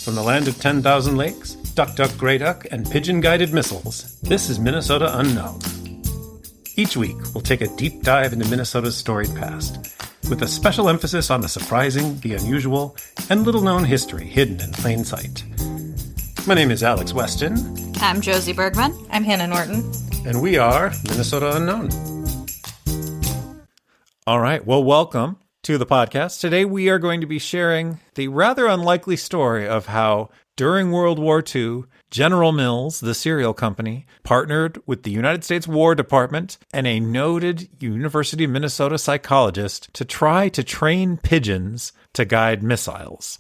From the land of 10,000 lakes, duck, duck, grey duck, and pigeon-guided missiles, this is Minnesota Unknown. Each week, we'll take a deep dive into Minnesota's storied past, with a special emphasis on the surprising, the unusual, and little-known history hidden in plain sight. My name is Alex Weston. I'm Josie Bergman. I'm Hannah Norton. And we are Minnesota Unknown. All right. Well, welcome to the podcast. Today, we are going to be sharing the rather unlikely story of how, during World War II, General Mills, the cereal company, partnered with the United States War Department and a noted University of Minnesota psychologist to try to train pigeons to guide missiles.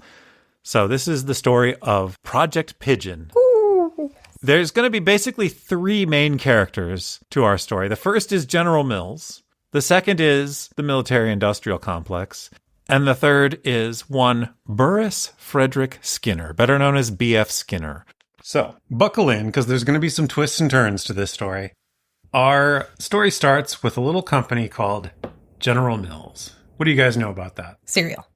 So this is the story of Project Pigeon. Ooh. There's going to be basically three main characters to our story. The first is General Mills. The second is the military-industrial complex. And the third is one Burris Frederick Skinner, better known as B.F. Skinner. So, buckle in, because there's going to be some twists and turns to this story. Our story starts with a little company called General Mills. What do you guys know about that? Cereal.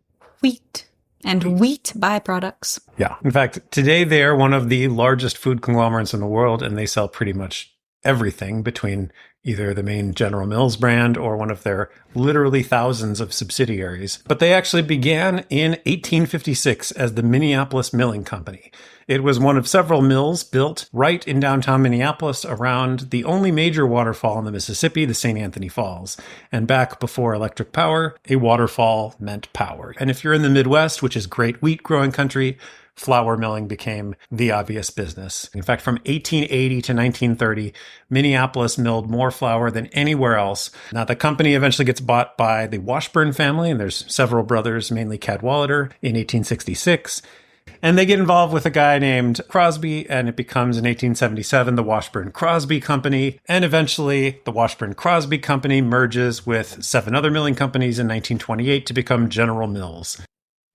Wheat. And wheat byproducts. Yeah. In fact, today they are one of the largest food conglomerates in the world, and they sell pretty much everything between either the main General Mills brand or one of their literally thousands of subsidiaries. But they actually began in 1856 as the Minneapolis Milling Company. It was one of several mills built right in downtown Minneapolis around the only major waterfall in the Mississippi, the St. Anthony Falls. And back before electric power, a waterfall meant power. And if you're in the Midwest, which is great wheat growing country, flour milling became the obvious business. In fact, from 1880 to 1930, Minneapolis milled more flour than anywhere else. Now, the company eventually gets bought by the Washburn family, and there's several brothers, mainly Cadwallader, in 1866. And they get involved with a guy named Crosby, and it becomes in 1877 the Washburn-Crosby Company. And eventually, the Washburn-Crosby Company merges with 7 other milling companies in 1928 to become General Mills.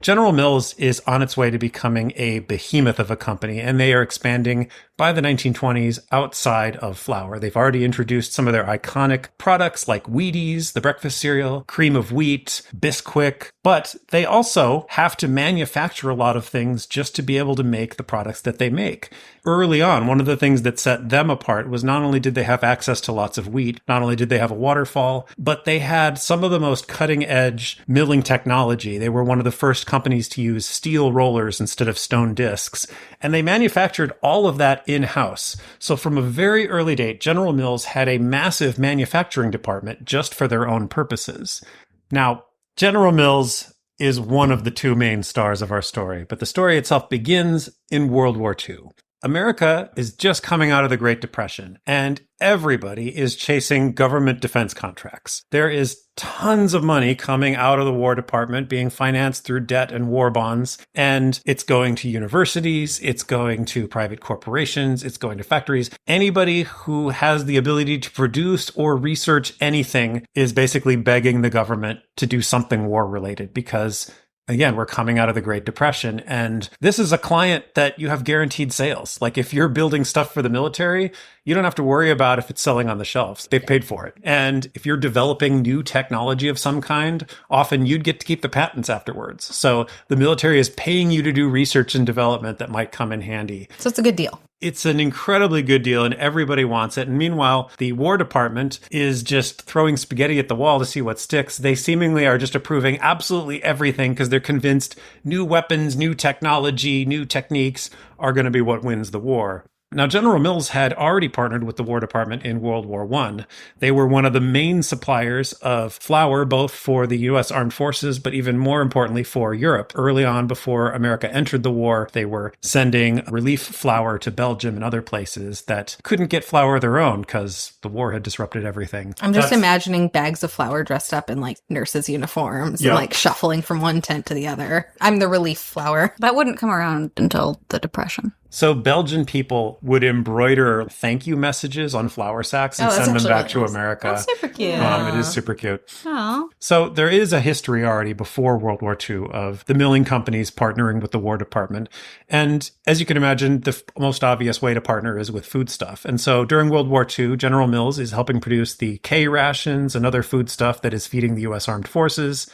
General Mills is on its way to becoming a behemoth of a company, and they are expanding by the 1920s outside of flour. They've already introduced some of their iconic products like Wheaties, the breakfast cereal, cream of wheat, Bisquick, but they also have to manufacture a lot of things just to be able to make the products that they make. Early on, one of the things that set them apart was not only did they have access to lots of wheat, not only did they have a waterfall, but they had some of the most cutting-edge milling technology. They were one of the first companies to use steel rollers instead of stone discs, and they manufactured all of that in-house. So from a very early date, General Mills had a massive manufacturing department just for their own purposes. Now, General Mills is one of the two main stars of our story, but the story itself begins in World War II. America is just coming out of the Great Depression, and everybody is chasing government defense contracts. There is tons of money coming out of the War Department being financed through debt and war bonds, and it's going to universities, it's going to private corporations, it's going to factories. Anybody who has the ability to produce or research anything is basically begging the government to do something war-related because again, we're coming out of the Great Depression, and this is a client that you have guaranteed sales. Like if you're building stuff for the military, you don't have to worry about if it's selling on the shelves. They've paid for it. And if you're developing new technology of some kind, often you'd get to keep the patents afterwards. So the military is paying you to do research and development that might come in handy. So it's a good deal. It's an incredibly good deal, and everybody wants it. And meanwhile, the War Department is just throwing spaghetti at the wall to see what sticks. They seemingly are just approving absolutely everything because they're convinced new weapons, new technology, new techniques are going to be what wins the war. Now, General Mills had already partnered with the War Department in World War I. They were one of the main suppliers of flour, both for the U.S. Armed Forces, but even more importantly for Europe. Early on, before America entered the war, they were sending relief flour to Belgium and other places that couldn't get flour of their own because the war had disrupted everything. I'm just imagining bags of flour dressed up in like nurses' uniforms and like shuffling from one tent to the other. I'm the relief flour. That wouldn't come around until the Depression. So Belgian people would embroider thank you messages on flour sacks and send them back to America. That's super cute. It is super cute. Oh. So there is a history already before World War II of the milling companies partnering with the War Department. And as you can imagine, the most obvious way to partner is with foodstuff. And so during World War II, General Mills is helping produce the K rations and other foodstuff that is feeding the U.S. Armed Forces.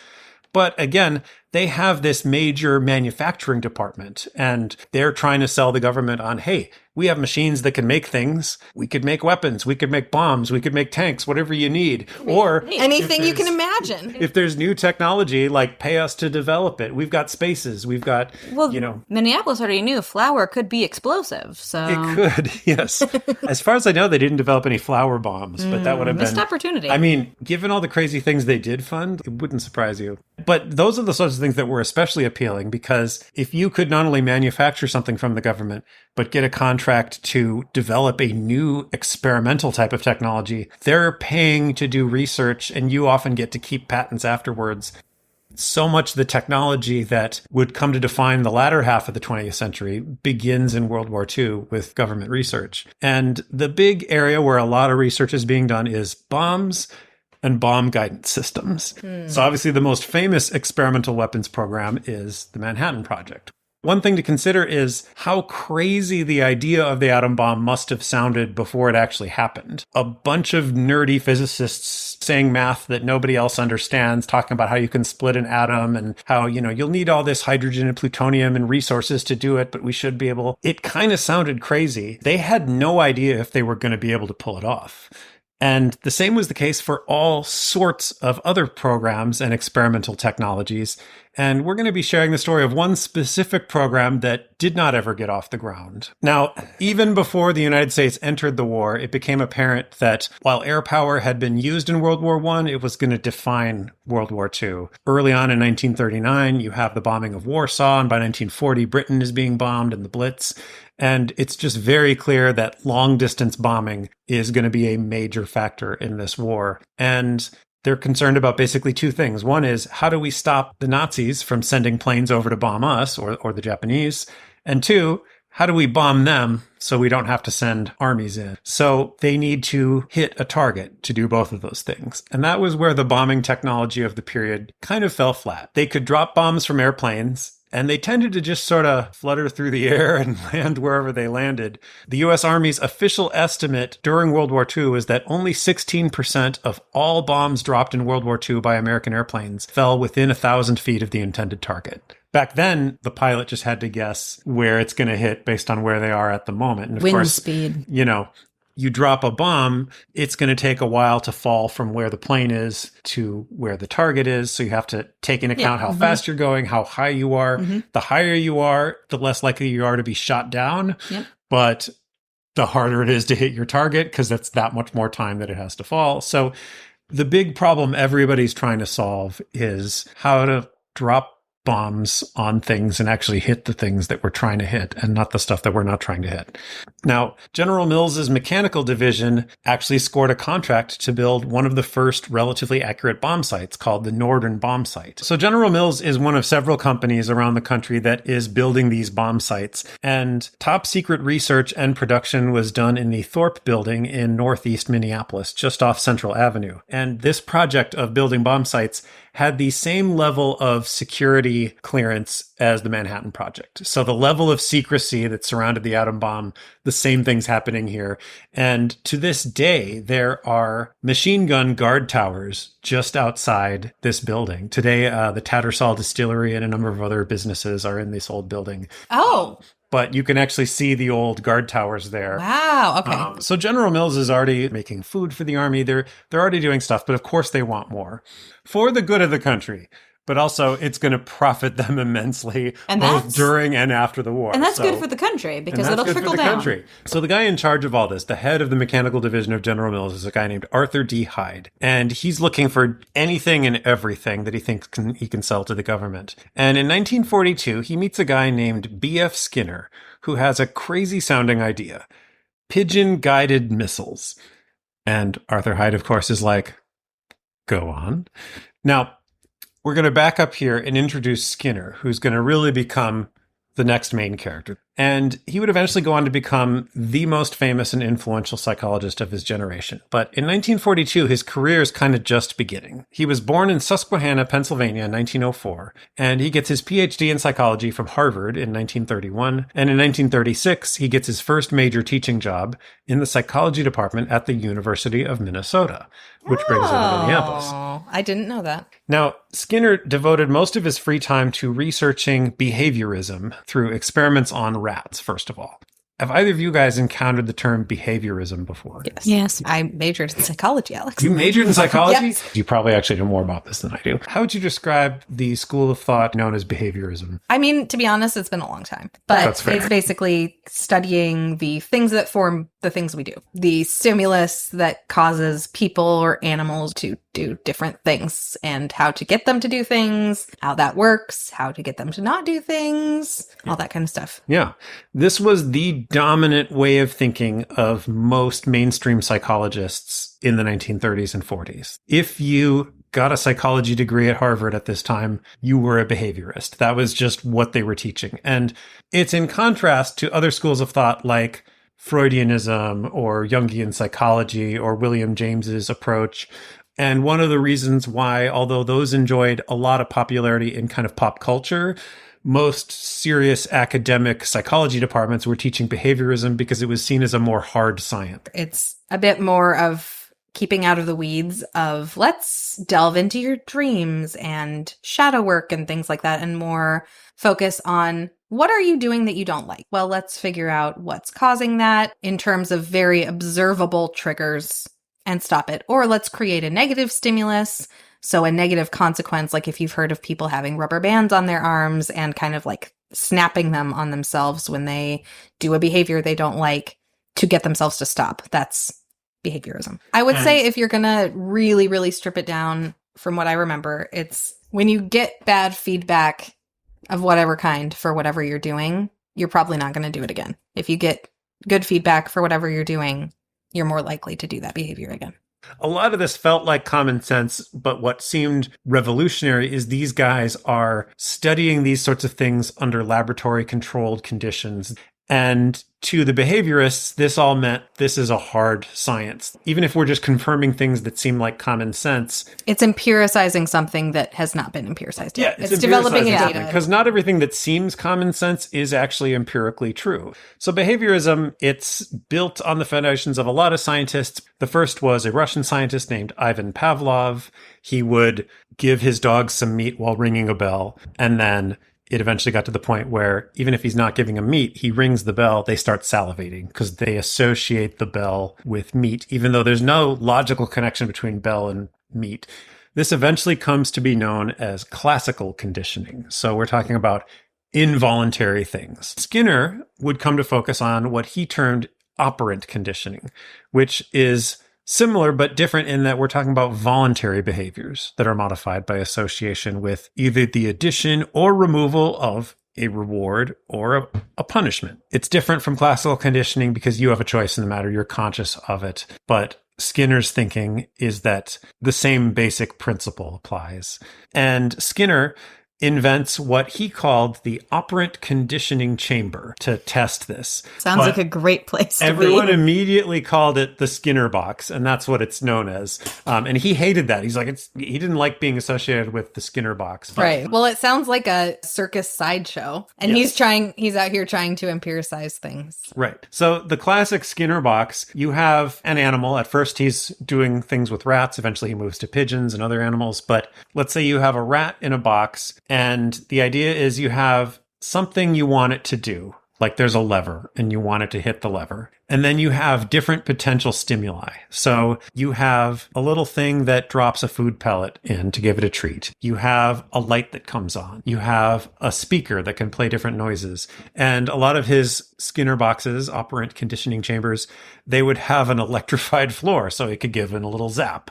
But again, they have this major manufacturing department, and they're trying to sell the government on, hey, we have machines that can make things. We could make weapons. We could make bombs. We could make tanks, whatever you need. Or anything you can imagine. If there's new technology, like pay us to develop it. We've got spaces. We've got, Minneapolis already knew flour could be explosive, so... It could, yes. As far as I know, they didn't develop any flour bombs, but that would have missed been... opportunity. I mean, given all the crazy things they did fund, it wouldn't surprise you. But those are the sorts of things that were especially appealing, because if you could not only manufacture something from the government, but get a contract to develop a new experimental type of technology, they're paying to do research, and you often get to keep patents afterwards. So much of the technology that would come to define the latter half of the 20th century begins in World War II with government research. And the big area where a lot of research is being done is bombs and bomb guidance systems. So obviously the most famous experimental weapons program is the Manhattan Project. One thing to consider is how crazy the idea of the atom bomb must have sounded before it actually happened. A bunch of nerdy physicists saying math that nobody else understands, talking about how you can split an atom and how, you'll need all this hydrogen and plutonium and resources to do it, but we should be able. It kind of sounded crazy. They had no idea if they were going to be able to pull it off. And the same was the case for all sorts of other programs and experimental technologies. And we're going to be sharing the story of one specific program that did not ever get off the ground. Now, even before the United States entered the war, it became apparent that while air power had been used in World War I, it was going to define World War II. Early on in 1939, you have the bombing of Warsaw, and by 1940, Britain is being bombed in the Blitz. And it's just very clear that long-distance bombing is going to be a major factor in this war. And they're concerned about basically two things. One is, how do we stop the Nazis from sending planes over to bomb us or the Japanese? And two, how do we bomb them so we don't have to send armies in? So they need to hit a target to do both of those things. And that was where the bombing technology of the period kind of fell flat. They could drop bombs from airplanes, and they tended to just sort of flutter through the air and land wherever they landed. The U.S. Army's official estimate during World War II is that only 16% of all bombs dropped in World War II by American airplanes fell within 1,000 feet of the intended target. Back then, the pilot just had to guess where it's going to hit based on where they are at the moment. And of Wind course, speed. You drop a bomb, it's going to take a while to fall from where the plane is to where the target is. So you have to take into account how fast you're going, how high you are. The higher you are, the less likely you are to be shot down. Yep. But the harder it is to hit your target because that's that much more time that it has to fall. So the big problem everybody's trying to solve is how to drop bombs on things and actually hit the things that we're trying to hit and not the stuff that we're not trying to hit. Now, General Mills's mechanical division actually scored a contract to build one of the first relatively accurate bomb sites called the Norden Bomb Site. So General Mills is one of several companies around the country that is building these bomb sites, and top secret research and production was done in the Thorpe building in northeast Minneapolis, just off Central Avenue. And this project of building bomb sites had the same level of security clearance as the Manhattan Project. So the level of secrecy that surrounded the atom bomb, the same thing's happening here. And to this day, there are machine gun guard towers just outside this building. Today, the Tattersall Distillery and a number of other businesses are in this old building. Oh. But you can actually see the old guard towers there. Wow. Okay. So General Mills is already making food for the army. They're already doing stuff, but of course they want more for the good of the country. But also, it's going to profit them immensely, both during and after the war. And that's good for the country, because it'll trickle down. Country. So the guy in charge of all this, the head of the mechanical division of General Mills, is a guy named Arthur D. Hyde. And he's looking for anything and everything that he thinks he can sell to the government. And in 1942, he meets a guy named B.F. Skinner, who has a crazy-sounding idea. Pigeon-guided missiles. And Arthur Hyde, of course, is like, go on. Now, we're going to back up here and introduce Skinner, who's going to really become the next main character. And he would eventually go on to become the most famous and influential psychologist of his generation. But in 1942, his career is kind of just beginning. He was born in Susquehanna, Pennsylvania in 1904, and he gets his PhD in psychology from Harvard in 1931. And in 1936, he gets his first major teaching job in the psychology department at the University of Minnesota, which brings over to Minneapolis. Oh, I didn't know that. Now, Skinner devoted most of his free time to researching behaviorism through experiments on rats, first of all. Have either of you guys encountered the term behaviorism before? Yes. I majored in psychology, Alex. You majored in psychology? Yes. You probably actually know more about this than I do. How would you describe the school of thought known as behaviorism? I mean, to be honest, it's been a long time. But That's fair. it's basically studying the things that form the things we do. The stimulus that causes people or animals to do different things and how to get them to do things, how that works, how to get them to not do things, all that kind of stuff. Yeah. This was the dominant way of thinking of most mainstream psychologists in the 1930s and 40s. If you got a psychology degree at Harvard at this time, you were a behaviorist. That was just what they were teaching. And it's in contrast to other schools of thought like Freudianism or Jungian psychology or William James's approach. And one of the reasons why, although those enjoyed a lot of popularity in kind of pop culture, most serious academic psychology departments were teaching behaviorism because it was seen as a more hard science. It's a bit more of keeping out of the weeds of let's delve into your dreams and shadow work and things like that, and more focus on what are you doing that you don't like? Well, let's figure out what's causing that in terms of very observable triggers and stop it. Or let's create a negative stimulus. So a negative consequence, like if you've heard of people having rubber bands on their arms and kind of like snapping them on themselves when they do a behavior they don't like to get themselves to stop. That's behaviorism. I would say if you're going to really, really strip it down from what I remember, it's when you get bad feedback of whatever kind for whatever you're doing, you're probably not going to do it again. If you get good feedback for whatever you're doing, you're more likely to do that behavior again. A lot of this felt like common sense, but what seemed revolutionary is these guys are studying these sorts of things under laboratory controlled conditions. And to the behaviorists, this all meant this is a hard science. Even if we're just confirming things that seem like common sense. It's empiricizing something that has not been empiricized yet. Yeah, it's developing a data. Because not everything that seems common sense is actually empirically true. So behaviorism, it's built on the foundations of a lot of scientists. The first was a Russian scientist named Ivan Pavlov. He would give his dogs some meat while ringing a bell, and then it eventually got to the point where even if he's not giving them meat, he rings the bell, they start salivating because they associate the bell with meat, even though there's no logical connection between bell and meat. This eventually comes to be known as classical conditioning. So we're talking about involuntary things. Skinner would come to focus on what he termed operant conditioning, which is similar but different in that we're talking about voluntary behaviors that are modified by association with either the addition or removal of a reward or a punishment. It's different from classical conditioning because you have a choice in the matter, you're conscious of it. But Skinner's thinking is that the same basic principle applies. And Skinner invents what he called the operant conditioning chamber to test this. Sounds like a great place to Everyone be. immediately called it the Skinner box, and that's what it's known as. And he hated that. He's like, he didn't like being associated with the Skinner box. But Right. Well, it sounds like a circus sideshow. And he's out here trying to empiricize things. Right. So the classic Skinner box, you have an animal. At first, he's doing things with rats. Eventually, he moves to pigeons and other animals. But let's say you have a rat in a box, and the idea is you have something you want it to do. Like there's a lever and you want it to hit the lever. And then you have different potential stimuli. So you have a little thing that drops a food pellet in to give it a treat. You have a light that comes on. You have a speaker that can play different noises. And a lot of his Skinner boxes, operant conditioning chambers, they would have an electrified floor so it could give in a little zap.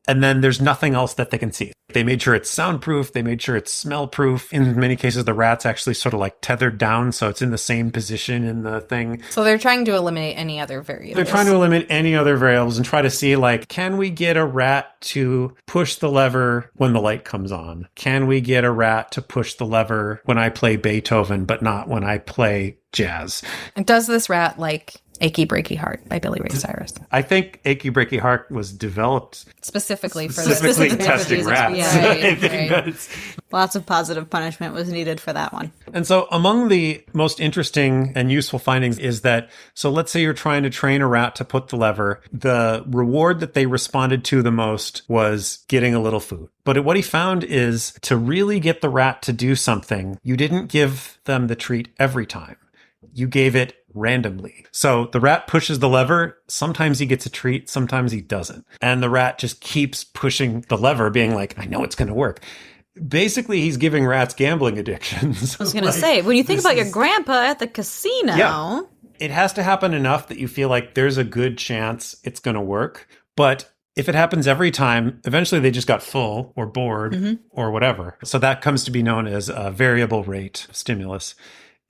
And then there's nothing else that they can see. They made sure it's soundproof. They made sure it's smell-proof. In many cases, the rat's actually sort of like tethered down, so it's in the same position in the thing. So they're trying to eliminate any other variables. They're trying to eliminate any other variables and try to see, like, can we get a rat to push the lever when the light comes on? Can we get a rat to push the lever when I play Beethoven, but not when I play jazz? And does this rat like Achy Breaky Heart by Billy Ray Cyrus? I think Achy Breaky Heart was developed specifically for specifically this. testing rats. Yeah, I think that's... Lots of positive punishment was needed for that one. And so among the most interesting and useful findings is that, so let's say you're trying to train a rat to put the lever, the reward that they responded to the most was getting a little food. But what he found is to really get the rat to do something, you didn't give them the treat every time. You gave it randomly. So the rat pushes the lever. Sometimes he gets a treat. Sometimes he doesn't. And the rat just keeps pushing the lever, being like, I know it's going to work. Basically, he's giving rats gambling addictions. I was going to say, when you think about your grandpa at the casino. Yeah. It has to happen enough that you feel like there's a good chance it's going to work. But if it happens every time, eventually they just got full or bored or whatever. So that comes to be known as a variable rate stimulus.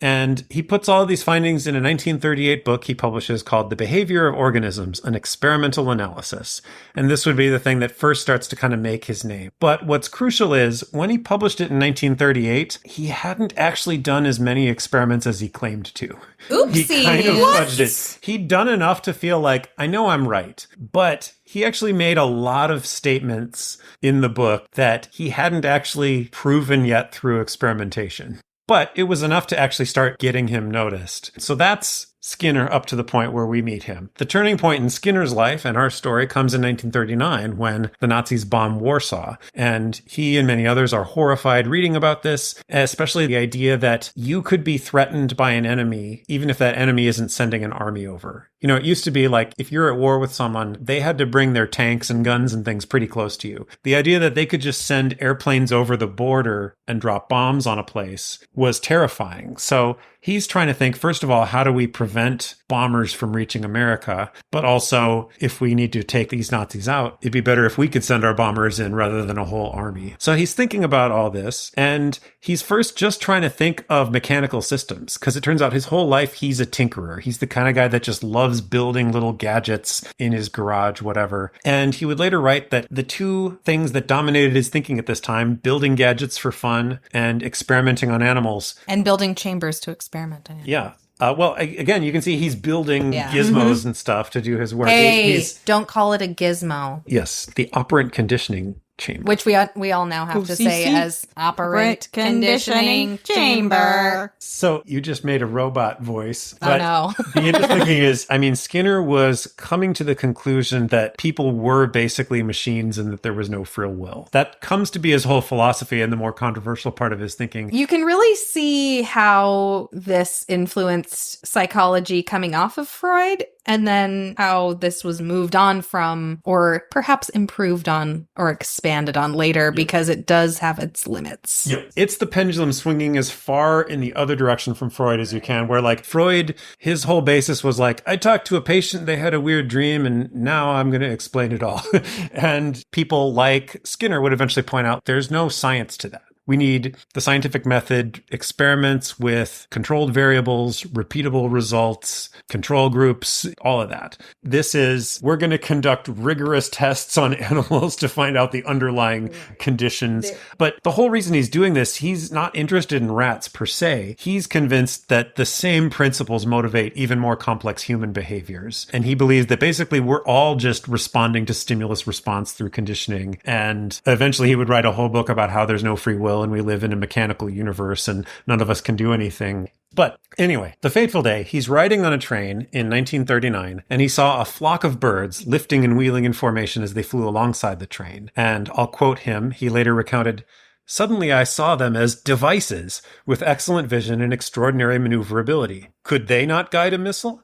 And he puts all of these findings in a 1938 book he publishes called The Behavior of Organisms, an Experimental Analysis. And this would be the thing that first starts to kind of make his name. But what's crucial is when he published it in 1938, he hadn't actually done as many experiments as he claimed to. Oopsie. He kind of fudged it. He'd done enough to feel like, I know I'm right. But he actually made a lot of statements in the book that he hadn't actually proven yet through experimentation. But it was enough to actually start getting him noticed. So that's Skinner up to the point where we meet him. The turning point in Skinner's life and our story comes in 1939 when the Nazis bomb Warsaw. And he and many others are horrified reading about this, especially the idea that you could be threatened by an enemy, even if that enemy isn't sending an army over. You know, it used to be like if you're at war with someone, they had to bring their tanks and guns and things pretty close to you. The idea that they could just send airplanes over the border and drop bombs on a place was terrifying. So he's trying to think, first of all, how do we prevent bombers from reaching America? But also, if we need to take these Nazis out, it'd be better if we could send our bombers in rather than a whole army. So he's thinking about all this, and he's first just trying to think of mechanical systems, because it turns out his whole life he's a tinkerer. He's the kind of guy that just loves building little gadgets in his garage, whatever. And he would later write that the two things that dominated his thinking at this time, building gadgets for fun and experimenting on animals. And building chambers to experiment in. Yeah. Well, again, you can see he's building gizmos and stuff to do his work. Hey, don't call it a gizmo. Yes, the operant conditioning chamber. Which we all now have to say as operant conditioning chamber. So you just made a robot voice. Oh, no. The interesting thing is, I mean, Skinner was coming to the conclusion that people were basically machines and that there was no free will. That comes to be his whole philosophy and the more controversial part of his thinking. You can really see how this influenced psychology coming off of Freud, and then how this was moved on from, or perhaps improved on, or expanded on later, because it does have its limits. Yep. It's the pendulum swinging as far in the other direction from Freud as you can, where like Freud, his whole basis was like, I talked to a patient, they had a weird dream, and now I'm going to explain it all. And people like Skinner would eventually point out there's no science to that. We need the scientific method, experiments with controlled variables, repeatable results, control groups, all of that. This is, we're going to conduct rigorous tests on animals to find out the underlying conditions. But the whole reason he's doing this, he's not interested in rats per se. He's convinced that the same principles motivate even more complex human behaviors. And he believes that basically we're all just responding to stimulus response through conditioning. And eventually he would write a whole book about how there's no free will and we live in a mechanical universe and none of us can do anything. But anyway, the fateful day, he's riding on a train in 1939 and he saw a flock of birds lifting and wheeling in formation as they flew alongside the train. And I'll quote him, he later recounted, "Suddenly I saw them as devices with excellent vision and extraordinary maneuverability. Could they not guide a missile?"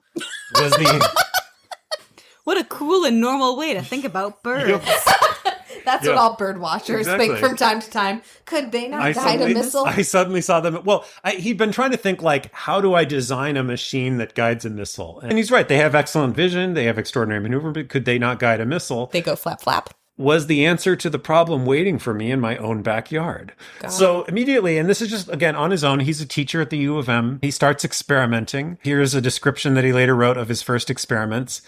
Was the... What a cool and normal way to think about birds. That's what all bird watchers think from time to time. Could they not guide a missile? I suddenly saw them. Well, he'd been trying to think like, how do I design a machine that guides a missile? And he's right. They have excellent vision. They have extraordinary maneuverability. Could they not guide a missile? They go flap, flap. was the answer to the problem waiting for me in my own backyard. So immediately, and this is just, again, on his own, he's a teacher at the U of M. He starts experimenting. Here's a description that he later wrote of his first experiments.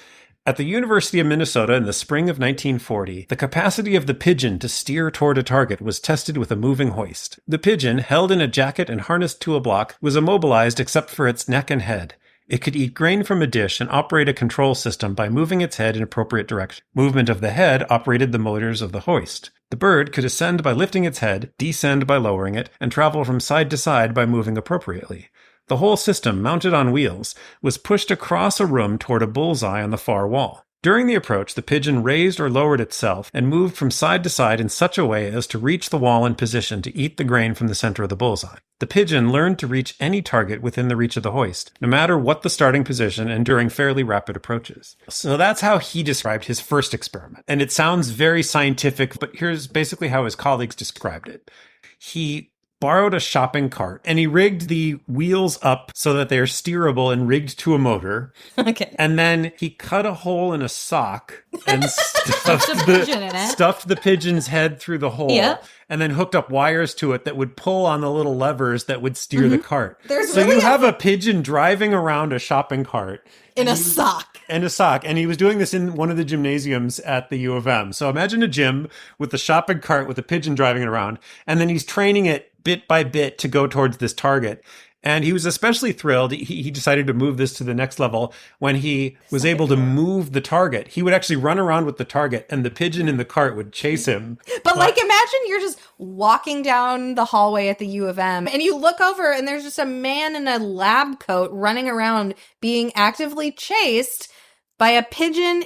At the University of Minnesota in the spring of 1940, the capacity of the pigeon to steer toward a target was tested with a moving hoist. The pigeon, held in a jacket and harnessed to a block, was immobilized except for its neck and head. It could eat grain from a dish and operate a control system by moving its head in appropriate direction. Movement of the head operated the motors of the hoist. The bird could ascend by lifting its head, descend by lowering it, and travel from side to side by moving appropriately. The whole system, mounted on wheels, was pushed across a room toward a bullseye on the far wall. During the approach, the pigeon raised or lowered itself and moved from side to side in such a way as to reach the wall in position to eat the grain from the center of the bullseye. The pigeon learned to reach any target within the reach of the hoist, no matter what the starting position and during fairly rapid approaches. So that's how he described his first experiment. And it sounds very scientific, but here's basically how his colleagues described it. He borrowed a shopping cart and he rigged the wheels up so that they're steerable and rigged to a motor. Okay. And then he cut a hole in a sock and Stuffed a pigeon in it. stuffed the pigeon's head through the hole. Yeah. And then hooked up wires to it that would pull on the little levers that would steer the cart. There's So really you have a pigeon driving around a shopping cart. in a sock. And a sock. And he was doing this in one of the gymnasiums at the U of M. So imagine a gym with the shopping cart with a pigeon driving it around. And then he's training it bit by bit to go towards this target. And he was especially thrilled. He decided to move this to the next level when he was able to move the target. He would actually run around with the target and the pigeon in the cart would chase him. But like, imagine you're just walking down the hallway at the U of M and you look over and there's just a man in a lab coat running around being actively chased by a pigeon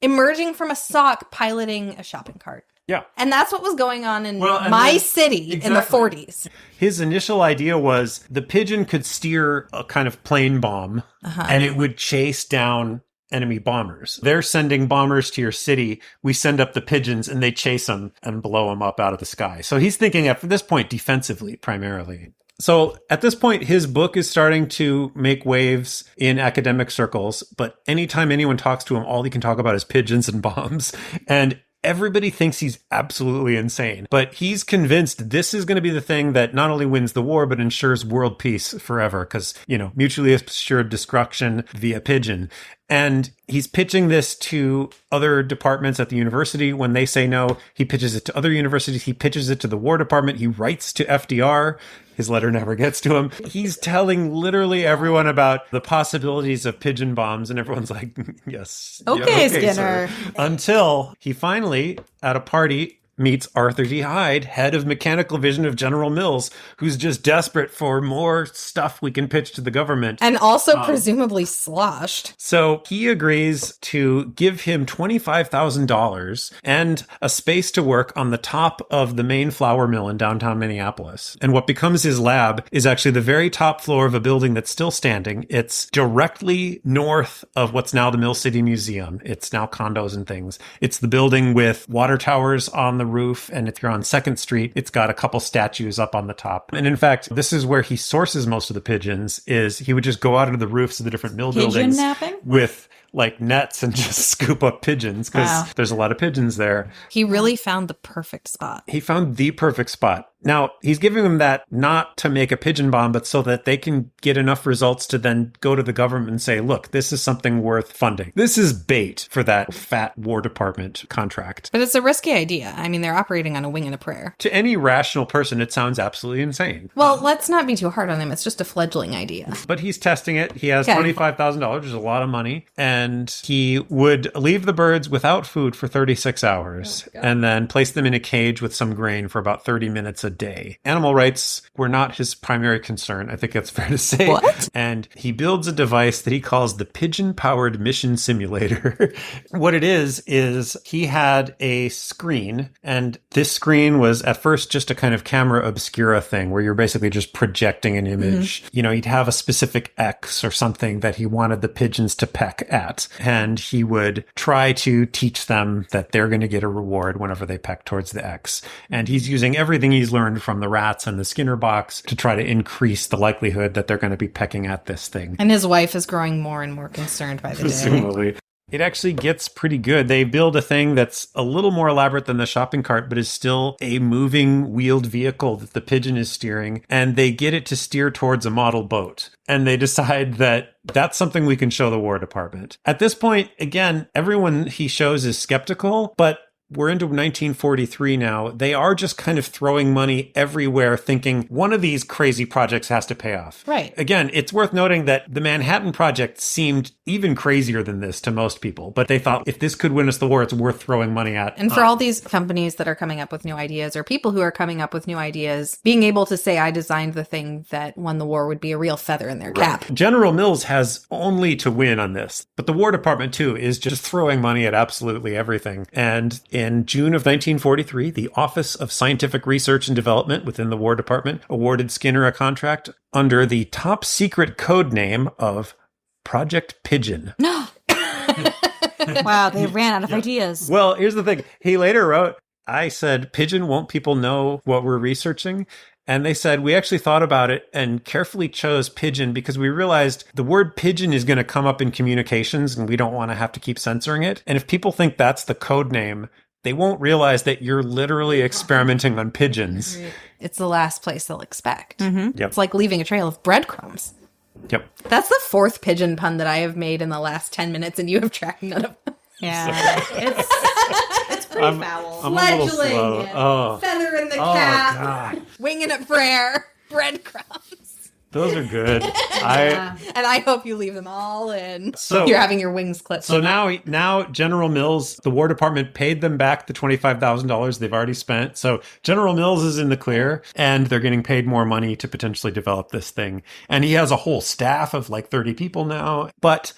emerging from a sock piloting a shopping cart. Yeah. And that's what was going on in Well, and my then- city in the exactly. 40s. His initial idea was the pigeon could steer a kind of plane bomb and it would chase down enemy bombers. They're sending bombers to your city. We send up the pigeons and they chase them and blow them up out of the sky. So he's thinking at this point defensively primarily. So at this point, his book is starting to make waves in academic circles, but anytime anyone talks to him, all he can talk about is pigeons and bombs. And everybody thinks he's absolutely insane, but he's convinced this is going to be the thing that not only wins the war, but ensures world peace forever. Because, mutually assured destruction via pigeon. And he's pitching this to other departments at the university. When they say no, he pitches it to other universities. He pitches it to the War Department. He writes to FDR. His letter never gets to him. He's telling literally everyone about the possibilities of pigeon bombs. And everyone's like, yes. Okay, sir." Skinner. Until he finally, at a party, meets Arthur D. Hyde, head of mechanical division of General Mills, who's just desperate for more stuff we can pitch to the government. And also presumably sloshed. So he agrees to give him $25,000 and a space to work on the top of the main flour mill in downtown Minneapolis. And what becomes his lab is actually the very top floor of a building that's still standing. It's directly north of what's now the Mill City Museum. It's now condos and things. It's the building with water towers on the roof, and if you're on 2nd Street, it's got a couple statues up on the top. And in fact, this is where he sources most of the pigeons, is he would just go out of the roofs of the different mill Pigeon buildings napping? with like nets and just scoop up pigeons because there's a lot of pigeons there. He really found the perfect spot. He found the perfect spot. Now, he's giving them that not to make a pigeon bomb, but so that they can get enough results to then go to the government and say, look, this is something worth funding. This is bait for that fat War Department contract. But it's a risky idea. I mean, they're operating on a wing and a prayer. To any rational person, it sounds absolutely insane. Well, let's not be too hard on him. It's just a fledgling idea. But he's testing it. He has Okay. $25,000, which is a lot of money. And he would leave the birds without food for 36 hours and then place them in a cage with some grain for about 30 minutes a day. Animal rights were not his primary concern. I think that's fair to say. What? And he builds a device that he calls the Pigeon-Powered Mission Simulator. What it is he had a screen, and this screen was at first just a kind of camera obscura thing where you're basically just projecting an image. He'd have a specific X or something that he wanted the pigeons to peck at, and he would try to teach them that they're going to get a reward whenever they peck towards the X. And he's using everything he's learned from the rats and the Skinner box to try to increase the likelihood that they're going to be pecking at this thing. And his wife is growing more and more concerned by the day. Presumably. It actually gets pretty good. They build a thing that's a little more elaborate than the shopping cart, but is still a moving wheeled vehicle that the pigeon is steering. And they get it to steer towards a model boat. And they decide that that's something we can show the War Department. At this point, again, everyone he shows is skeptical, but we're into 1943 now. They are just kind of throwing money everywhere, thinking one of these crazy projects has to pay off. Right. Again, it's worth noting that the Manhattan Project seemed even crazier than this to most people, but they thought if this could win us the war, it's worth throwing money at. And for all these companies that are coming up with new ideas, or people who are coming up with new ideas, being able to say, I designed the thing that won the war would be a real feather in their cap. General Mills has only to win on this, but the War Department, too, is just throwing money at absolutely everything. And in June of 1943, the Office of Scientific Research and Development within the War Department awarded Skinner a contract under the top secret code name of Project Pigeon. Wow, they ran out of ideas. Well, here's the thing. He later wrote, I said, Pigeon, won't people know what we're researching? And they said, we actually thought about it and carefully chose pigeon because we realized the word pigeon is going to come up in communications and we don't want to have to keep censoring it. And if people think that's the code name, they won't realize that you're literally experimenting on pigeons. It's the last place they'll expect. Mm-hmm. Yep. It's like leaving a trail of breadcrumbs. Yep. That's the fourth pigeon pun that I have made in the last 10 minutes, and you have tracked none of them. Yeah. It's pretty foul. I'm a little Fledgling, slow. and Oh. feather in the Oh, cap, God. winging it prayer, breadcrumbs. Those are good. And I hope you leave them all in. So- You're having your wings clipped. So now General Mills, the War Department paid them back the $25,000 they've already spent. So General Mills is in the clear and they're getting paid more money to potentially develop this thing. And he has a whole staff of like 30 people now. But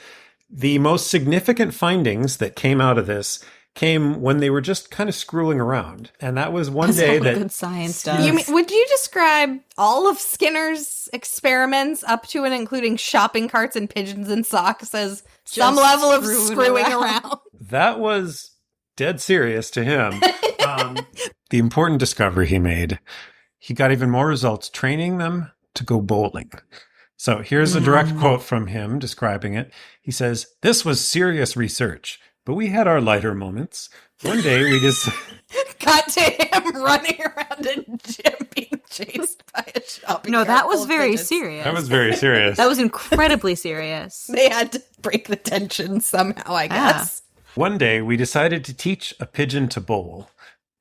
the most significant findings that came out of this came when they were just kind of screwing around. And that was one day that good science does. Would you describe all of Skinner's experiments up to and including shopping carts and pigeons and socks as some level of screwing around? that was dead serious to him. The important discovery he made, he got even more results training them to go bowling. So here's a direct quote from him describing it. He says, "This was serious research, but we had our lighter moments. One day we just..." Cut to him running around a gym being chased by a shopping No, cart that full was of very pigeons. serious. That was very serious. That was incredibly serious. They had to break the tension somehow, I guess. One day we decided to teach a pigeon to bowl.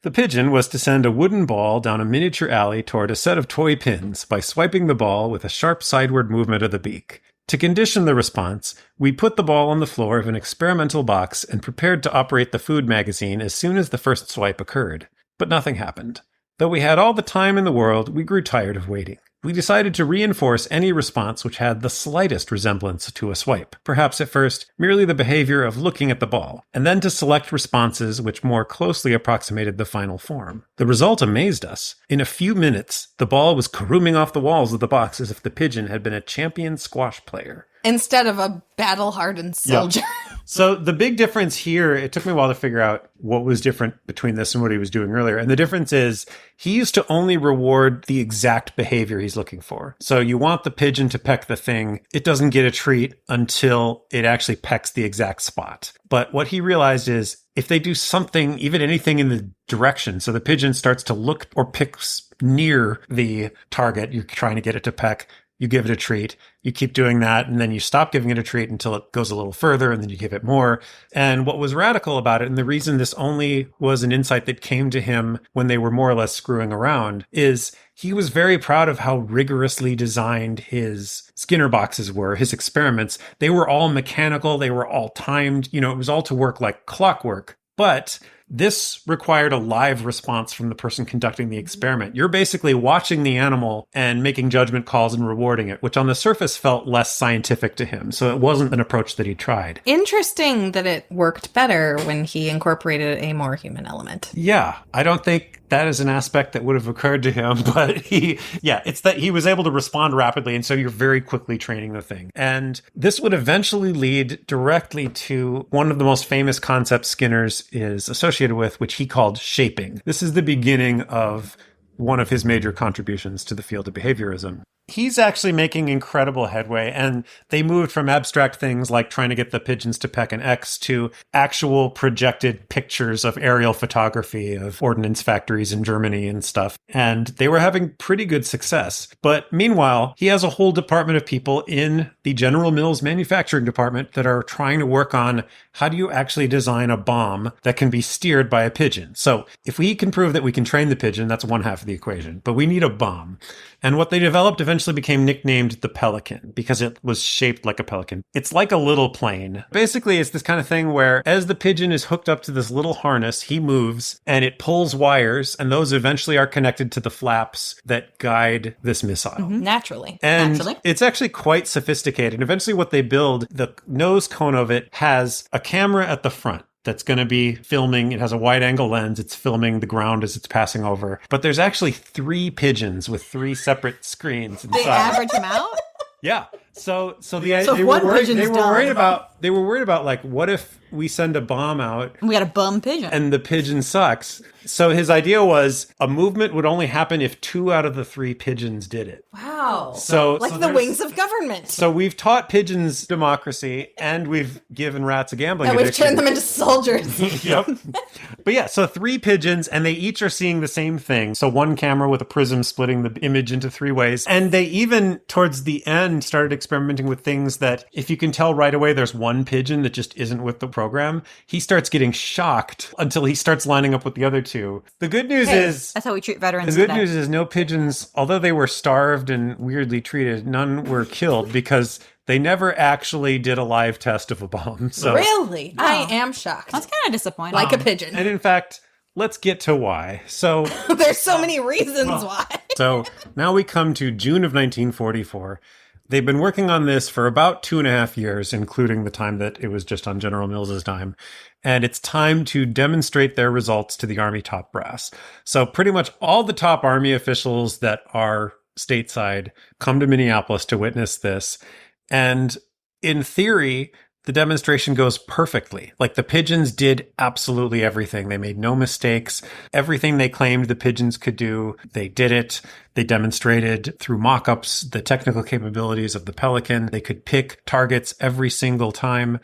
The pigeon was to send a wooden ball down a miniature alley toward a set of toy pins by swiping the ball with a sharp sideward movement of the beak. To condition the response, we put the ball on the floor of an experimental box and prepared to operate the food magazine as soon as the first swipe occurred. But nothing happened. Though we had all the time in the world, we grew tired of waiting. We decided to reinforce any response which had the slightest resemblance to a swipe, perhaps at first merely the behavior of looking at the ball, and then to select responses which more closely approximated the final form. The result amazed us. In a few minutes, the ball was caroming off the walls of the box as if the pigeon had been a champion squash player. Instead of a battle-hardened soldier. So the big difference here, it took me a while to figure out what was different between this and what he was doing earlier. And the difference is he used to only reward the exact behavior he's looking for. So you want the pigeon to peck the thing. It doesn't get a treat until it actually pecks the exact spot. But what he realized is if they do something, even anything in the direction, so the pigeon starts to look or picks near the target you're trying to get it to peck, you give it a treat, you keep doing that, and then you stop giving it a treat until it goes a little further, and then you give it more. And what was radical about it, and the reason this only was an insight that came to him when they were more or less screwing around, is he was very proud of how rigorously designed his Skinner boxes were, his experiments. They were all mechanical, they were all timed, it was all to work like clockwork. But this required a live response from the person conducting the experiment. You're basically watching the animal and making judgment calls and rewarding it, which on the surface felt less scientific to him. So it wasn't an approach that he tried. Interesting that it worked better when he incorporated a more human element. Yeah, I don't think that is an aspect that would have occurred to him, but it's that he was able to respond rapidly, and so you're very quickly training the thing. And this would eventually lead directly to one of the most famous concepts Skinner's is associated with, which he called shaping. This is the beginning of one of his major contributions to the field of behaviorism. he's actually making incredible headway. And they moved from abstract things like trying to get the pigeons to peck an X to actual projected pictures of aerial photography of ordnance factories in Germany and stuff. And they were having pretty good success. But meanwhile, he has a whole department of people in the General Mills manufacturing department that are trying to work on how do you actually design a bomb that can be steered by a pigeon. So if we can prove that we can train the pigeon, that's one half of the equation. But we need a bomb. And what they developed eventually became nicknamed the Pelican because it was shaped like a pelican. It's like a little plane. Basically, it's this kind of thing where as the pigeon is hooked up to this little harness, he moves and it pulls wires, and those eventually are connected to the flaps that guide this missile. Naturally. And it's actually quite sophisticated. Eventually what they build, the nose cone of it has a camera at the front that's going to be filming. It has a wide angle lens. It's filming the ground as it's passing over. But there's actually 3 pigeons with 3 separate screens inside. They average them out? Yeah. So they if were one worried, pigeon's they were done. worried about like, what if we send a bomb out We got a bum pigeon. and the pigeon sucks? So his idea was a movement would only happen if 2 out of the 3 pigeons did it. Wow. So Like so the there's- wings of government. So we've taught pigeons democracy, and we've given rats a gambling And we've addiction. turned them into soldiers. Yep. But yeah, so 3 pigeons, and they each are seeing the same thing. So one camera with a prism splitting the image into 3 ways. And they even, towards the end, started experimenting with things that if you can tell right away there's one pigeon that just isn't with the program, he starts getting shocked until he starts lining up with the other 2. The good news is... That's how we treat veterans The good today. news is no pigeons, although they were starved and weirdly treated, none were killed because they never actually did a live test of a bomb. So, Really? I am shocked. That's kind of disappointing. Like a pigeon. and in fact, let's get to why. So, There's so many reasons why. so now we come to June of 1944. They've been working on this for about 2.5 years, including the time that it was just on General Mills's dime. And it's time to demonstrate their results to the Army top brass. So pretty much all the top Army officials that are stateside come to Minneapolis to witness this. And in theory, the demonstration goes perfectly. Like the pigeons did absolutely everything. They made no mistakes. Everything they claimed the pigeons could do, they did it. They demonstrated through mock-ups the technical capabilities of the Pelican. They could pick targets every single time.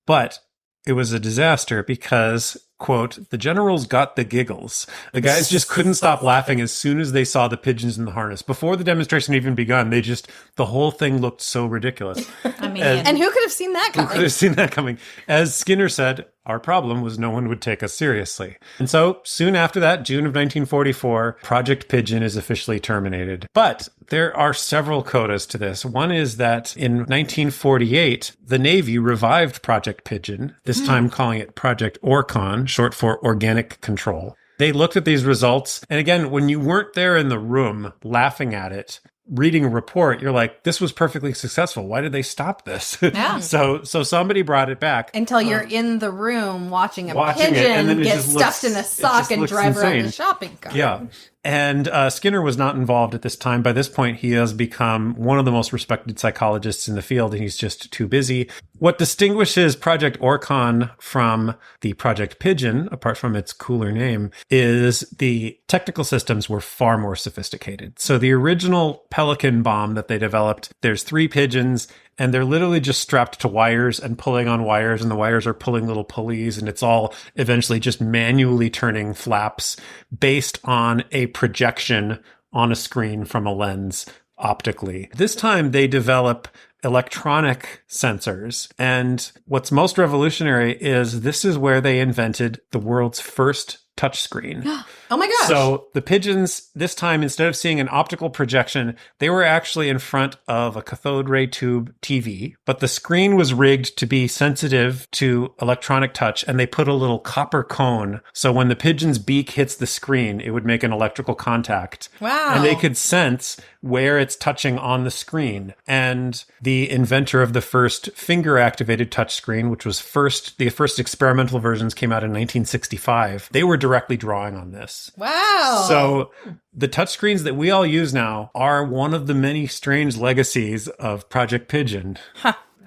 But it was a disaster because, quote, the generals got the giggles. The guys just couldn't stop laughing as soon as they saw the pigeons in the harness. Before the demonstration even begun, the whole thing looked so ridiculous. I mean, And who could have seen that Who could coming? have seen that coming? As Skinner said, our problem was no one would take us seriously. And so soon after that, June of 1944, Project Pigeon is officially terminated. But there are several codas to this. One is that in 1948, the Navy revived Project Pigeon, this time calling it Project Orcon, short for Organic Control. They looked at these results. And again, when you weren't there in the room laughing at it, reading a report, you're like, this was perfectly successful. Why did they stop this? Yeah. So somebody brought it back. Until you're in the room watching a Watching it, and then pigeon it get just stuffed looks- in a it sock just and looks drive around insane. the shopping cart. Yeah. And Skinner was not involved at this time. By this point, he has become one of the most respected psychologists in the field, and he's just too busy. What distinguishes Project Orcon from the Project Pigeon, apart from its cooler name, is the technical systems were far more sophisticated. So the original Pelican bomb that they developed, there's 3 pigeons, and they're literally just strapped to wires and pulling on wires, and the wires are pulling little pulleys, and it's all eventually just manually turning flaps based on a projection on a screen from a lens optically. This time they develop electronic sensors. And what's most revolutionary is this is where they invented the world's first touchscreen. Oh my gosh. So the pigeons, this time, instead of seeing an optical projection, they were actually in front of a cathode ray tube TV, but the screen was rigged to be sensitive to electronic touch, and they put a little copper cone. So when the pigeon's beak hits the screen, it would make an electrical contact. Wow. And they could sense where it's touching on the screen. And the inventor of the first finger-activated touchscreen, which was the first experimental versions came out in 1965, they were directly drawing on this. Wow. So the touchscreens that we all use now are one of the many strange legacies of Project Pigeon.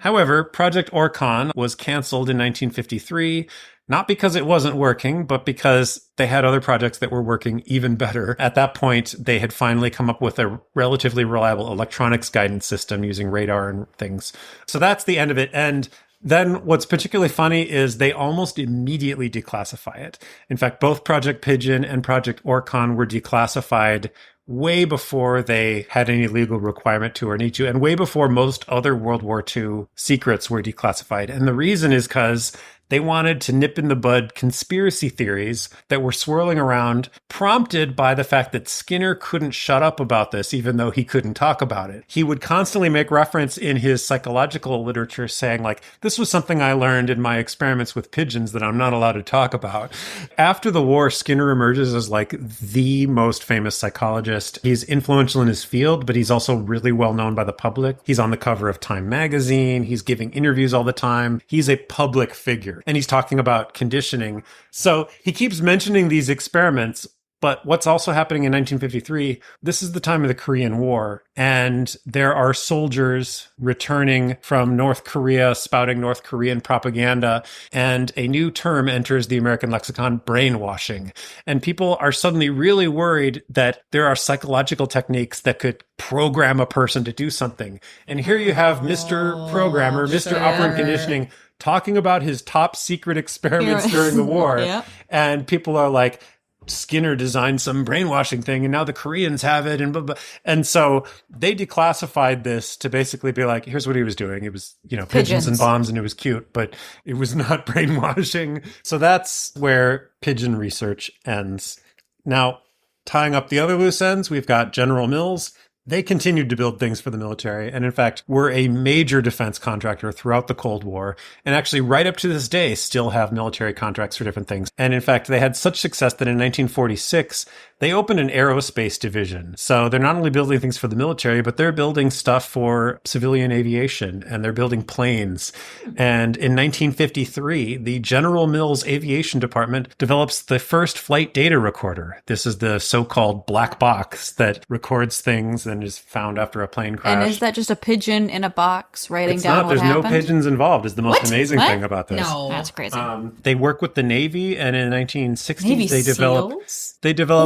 However, Project Orkan was canceled in 1953, not because it wasn't working, but because they had other projects that were working even better. At that point, they had finally come up with a relatively reliable electronics guidance system using radar and things. So that's the end of it. And then what's particularly funny is they almost immediately declassify it. In fact, both Project Pigeon and Project Orkan were declassified way before they had any legal requirement to or need to, and way before most other World War II secrets were declassified. And the reason is because they wanted to nip in the bud conspiracy theories that were swirling around, prompted by the fact that Skinner couldn't shut up about this, even though he couldn't talk about it. He would constantly make reference in his psychological literature saying, like, this was something I learned in my experiments with pigeons that I'm not allowed to talk about. After the war, Skinner emerges as like the most famous psychologist. He's influential in his field, but he's also really well known by the public. He's on the cover of Time magazine. He's giving interviews all the time. He's a public figure. And he's talking about conditioning. So he keeps mentioning these experiments. But what's also happening in 1953, this is the time of the Korean War, and there are soldiers returning from North Korea, spouting North Korean propaganda, and a new term enters the American lexicon, brainwashing. And people are suddenly really worried that there are psychological techniques that could program a person to do something. And here you have Mr. Programmer, Mr. Operant Conditioning, talking about his top secret experiments during the war. Yeah. And people are like, Skinner designed some brainwashing thing and now the Koreans have it and blah, blah. And so they declassified this to basically be like, here's what he was doing. It was, pigeons and bombs and it was cute, but it was not brainwashing. So that's where pigeon research ends. Now, tying up the other loose ends, we've got General Mills. They continued to build things for the military and, in fact, were a major defense contractor throughout the Cold War and actually right up to this day still have military contracts for different things. And, in fact, they had such success that in 1946, they opened an aerospace division. So they're not only building things for the military, but they're building stuff for civilian aviation and they're building planes. And in 1953, the General Mills Aviation Department develops the first flight data recorder. This is the so-called black box that records things and is found after a plane crash. And is that just a pigeon in a box writing It's down not. what There's happened? no pigeons involved is the most What? amazing What? thing about this. No. That's crazy. They work with the Navy, and in the 1960s, Navy they develop SEALs?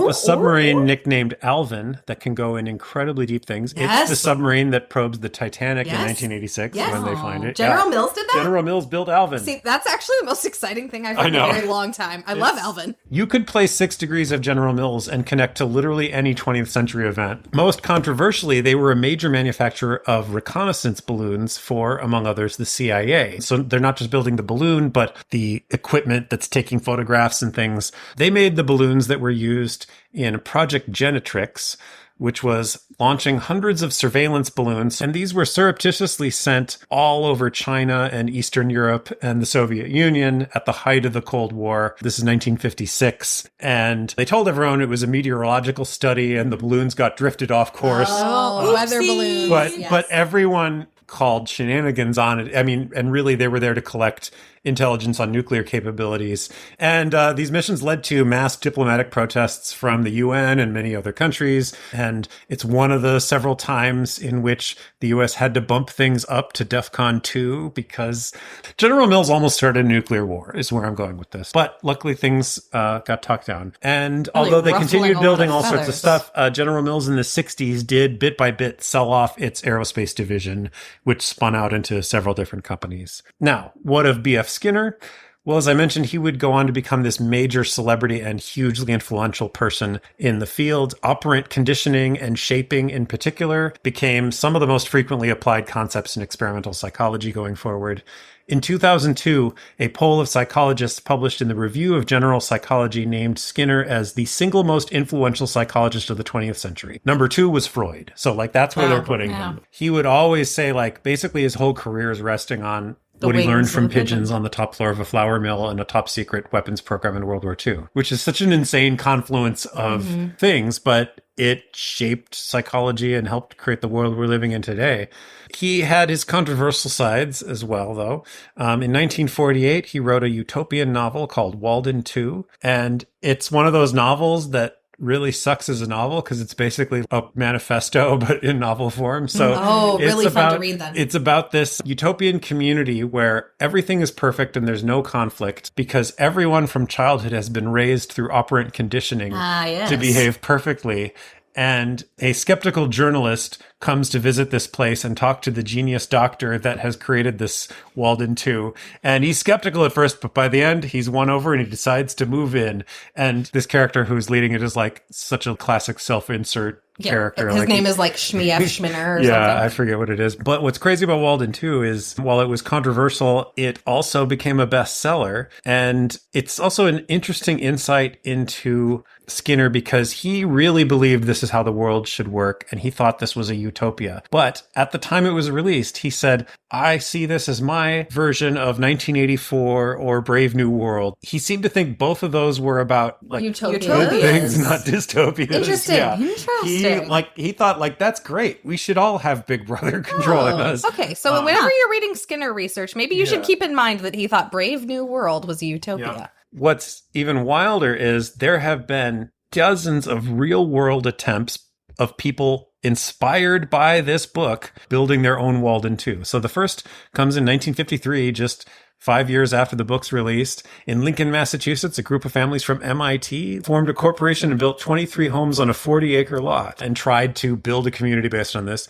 a submarine nicknamed Alvin that can go in incredibly deep things. Yes. It's the submarine that probes the Titanic in Yes. 1986 Yes. when they find it. General Yeah. Mills did that? General Mills built Alvin. See, that's actually the most exciting thing I've heard I in know. a very long time. I love Alvin. You could play 6 Degrees of General Mills and connect to literally any 20th century event. Most controversially, they were a major manufacturer of reconnaissance balloons for, among others, the CIA. So they're not just building the balloon, but the equipment that's taking photographs and things. They made the balloons that were used in Project Genetrix, which was launching hundreds of surveillance balloons. And these were surreptitiously sent all over China and Eastern Europe and the Soviet Union at the height of the Cold War. This is 1956. And they told everyone it was a meteorological study and the balloons got drifted off course. Oh, weather balloons. But everyone called shenanigans on it. I mean, and really they were there to collect intelligence on nuclear capabilities. And these missions led to mass diplomatic protests from the UN and many other countries. And it's one of the several times in which the US had to bump things up to DEFCON 2 because General Mills almost started a nuclear war, is where I'm going with this. But luckily things got talked down. And Really although they ruffling continued a lot building of all sorts of feathers. stuff, General Mills in the 60s did bit by bit sell off its aerospace division, which spun out into several different companies. Now, what of B.F. Skinner? Well, as I mentioned, he would go on to become this major celebrity and hugely influential person in the field. Operant conditioning and shaping in particular became some of the most frequently applied concepts in experimental psychology going forward. In 2002, a poll of psychologists published in the Review of General Psychology named Skinner as the single most influential psychologist of the 20th century. Number 2 was Freud. So, that's where they're putting him. He would always say, basically his whole career is resting on what he learned wings from of the pigeon. pigeons on the top floor of a flour mill and a top secret weapons program in World War II, which is such an insane confluence of things, but it shaped psychology and helped create the world we're living in today. He had his controversial sides as well, though. In 1948, he wrote a utopian novel called Walden 2, and it's one of those novels that really sucks as a novel because it's basically a manifesto, but in novel form. So it's really fun about, to read then. It's about this utopian community where everything is perfect and there's no conflict because everyone from childhood has been raised through operant conditioning yes. to behave perfectly. And a skeptical journalist comes to visit this place and talk to the genius doctor that has created this Walden 2. And he's skeptical at first, but by the end, he's won over and he decides to move in. And this character who's leading it is like such a classic self-insert character. His name is like Shmi F. Schminner or something. Yeah, I forget what it is. But what's crazy about Walden 2 is while it was controversial, it also became a bestseller. And it's also an interesting insight into Skinner because he really believed this is how the world should work. And he thought this was a utopia. But at the time it was released, he said, I see this as my version of 1984 or Brave New World. He seemed to think both of those were about like Utopias. good things, not dystopias. Interesting. Yeah. Interesting. He thought like that's great. We should all have Big Brother controlling us. Okay, so whenever you're reading Skinner research, maybe you should keep in mind that he thought Brave New World was a utopia. Yeah. What's even wilder is there have been dozens of real world attempts of people inspired by this book building their own Walden 2. So the first comes in 1953, just 5 years after the book's released. In Lincoln, Massachusetts, a group of families from MIT formed a corporation and built 23 homes on a 40-acre lot and tried to build a community based on this.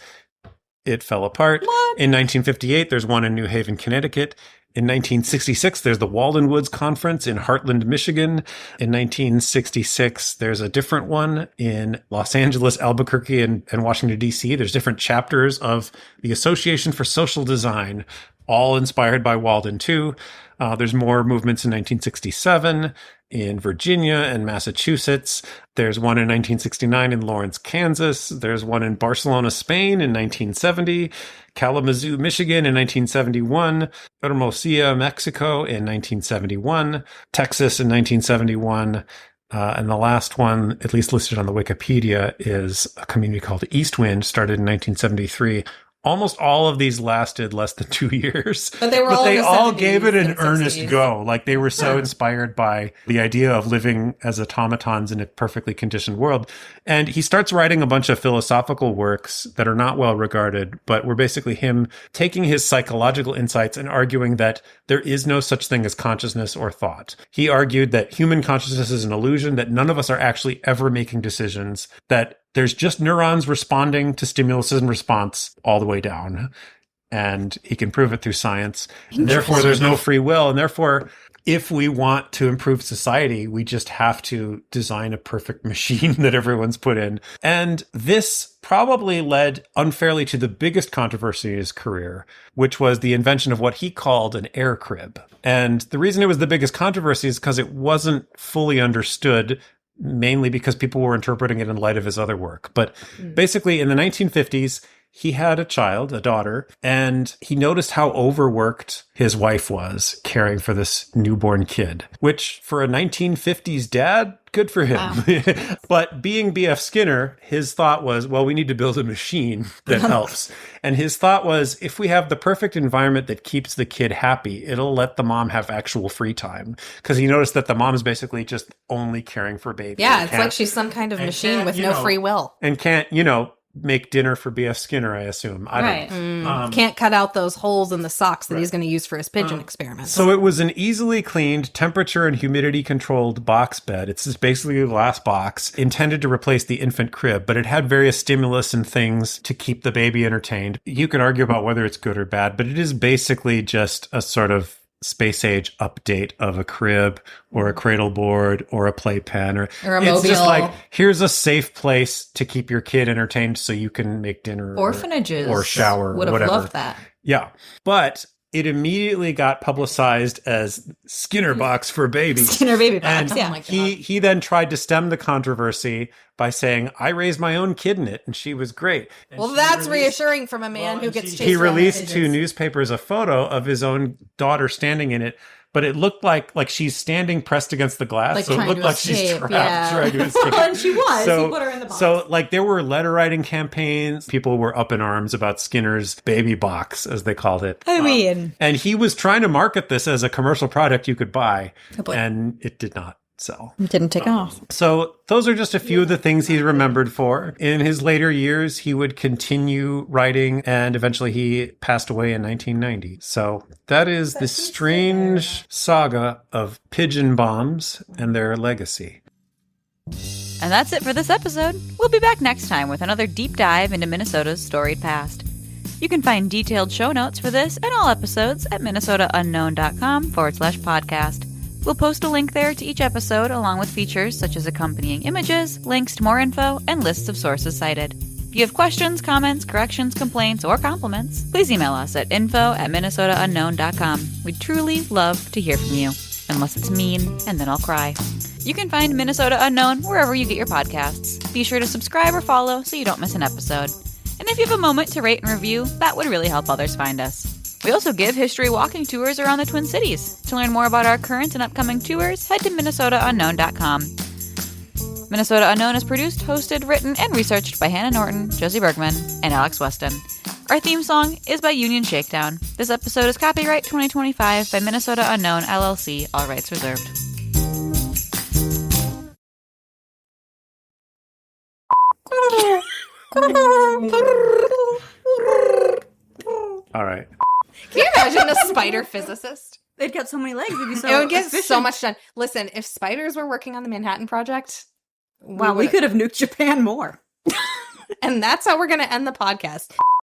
It fell apart. What? In 1958, there's one in New Haven, Connecticut. In 1966, there's the Walden Woods Conference in Hartland, Michigan. In 1966, there's a different one in Los Angeles, Albuquerque, and Washington, D.C. There's different chapters of the Association for Social Design, all inspired by Walden 2. There's more movements in 1967 in Virginia and Massachusetts. There's one in 1969 in Lawrence, Kansas. There's one in Barcelona, Spain in 1970. Kalamazoo, Michigan in 1971. Hermosillo, Mexico in 1971. Texas in 1971. And the last one, at least listed on the Wikipedia, is a community called Eastwind, started in 1973. Almost all of these lasted less than 2 years. But they were all in the all 70s gave it an and earnest 60s. go. Like they were so inspired by the idea of living as automatons in a perfectly conditioned world. And he starts writing a bunch of philosophical works that are not well regarded, but were basically him taking his psychological insights and arguing that there is no such thing as consciousness or thought. He argued that human consciousness is an illusion, that none of us are actually ever making decisions, that there's just neurons responding to stimulus and response all the way down. And he can prove it through science. And therefore, there's no free will. And therefore, if we want to improve society, we just have to design a perfect machine that everyone's put in. And this probably led unfairly to the biggest controversy in his career, which was the invention of what he called an air crib. And the reason it was the biggest controversy is because it wasn't fully understood, mainly because people were interpreting it in light of his other work. But basically, in the 1950s, he had a child, a daughter, and he noticed how overworked his wife was caring for this newborn kid, which for a 1950s dad, good for him. Wow. But being B.F. Skinner, his thought was, well, we need to build a machine that helps. And his thought was, if we have the perfect environment that keeps the kid happy, it'll let the mom have actual free time. Because he noticed that the mom's basically just only caring for baby. Yeah, it's like she's some kind of machine with no free will. And can't, make dinner for B.F. Skinner, I assume. I don't. Can't cut out those holes in the socks that he's going to use for his pigeon experiments. So it was an easily cleaned, temperature and humidity controlled box bed. It's just basically a glass box intended to replace the infant crib, but it had various stimulus and things to keep the baby entertained. You can argue about whether it's good or bad, but it is basically just a sort of space age update of a crib or a cradle board or a playpen or a it's mobile. just like, here's a safe place to keep your kid entertained so you can make dinner Orphanages or shower would or have whatever. loved that. Yeah. But it immediately got publicized as Skinner box for babies. Skinner baby box. And Yeah. Oh my God. he then tried to stem the controversy by saying, I raised my own kid in it, and she was great. And Well, she that's released- reassuring from a man who gets chased He around by released to pigeons. newspapers a photo of his own daughter standing in it, but it looked like she's standing pressed against the glass, Like so it trying looked to like she's escape, trapped yeah. trying to escape. And she was. So, He put her in the box. So, there were letter writing campaigns. People were up in arms about Skinner's baby box, as they called it. I mean, And he was trying to market this as a commercial product you could buy, Oh, boy. and it did not. sell. It didn't take off. So those are just a few of the things he's remembered for. In his later years, he would continue writing, and eventually he passed away in 1990. So that is the strange saga of Pigeon Bombs and their legacy. And that's it for this episode. We'll be back next time with another deep dive into Minnesota's storied past. You can find detailed show notes for this and all episodes at minnesotaunknown.com/podcast. We'll post a link there to each episode along with features such as accompanying images, links to more info, and lists of sources cited. If you have questions, comments, corrections, complaints, or compliments, please email us at info@minnesotaunknown.com. We'd truly love to hear from you. Unless it's mean, and then I'll cry. You can find Minnesota Unknown wherever you get your podcasts. Be sure to subscribe or follow so you don't miss an episode. And if you have a moment to rate and review, that would really help others find us. We also give history walking tours around the Twin Cities. To learn more about our current and upcoming tours, head to minnesotaunknown.com. Minnesota Unknown is produced, hosted, written, and researched by Hannah Norton, Josie Bergman, and Alex Weston. Our theme song is by Union Shakedown. This episode is copyright 2025 by Minnesota Unknown, LLC, all rights reserved. All right. Can you imagine a spider physicist? They'd got so many legs, it'd be so It would get so efficient. much done. Listen, if spiders were working on the Manhattan Project, Wow, we would've- could have nuked Japan more. And that's how we're going to end the podcast.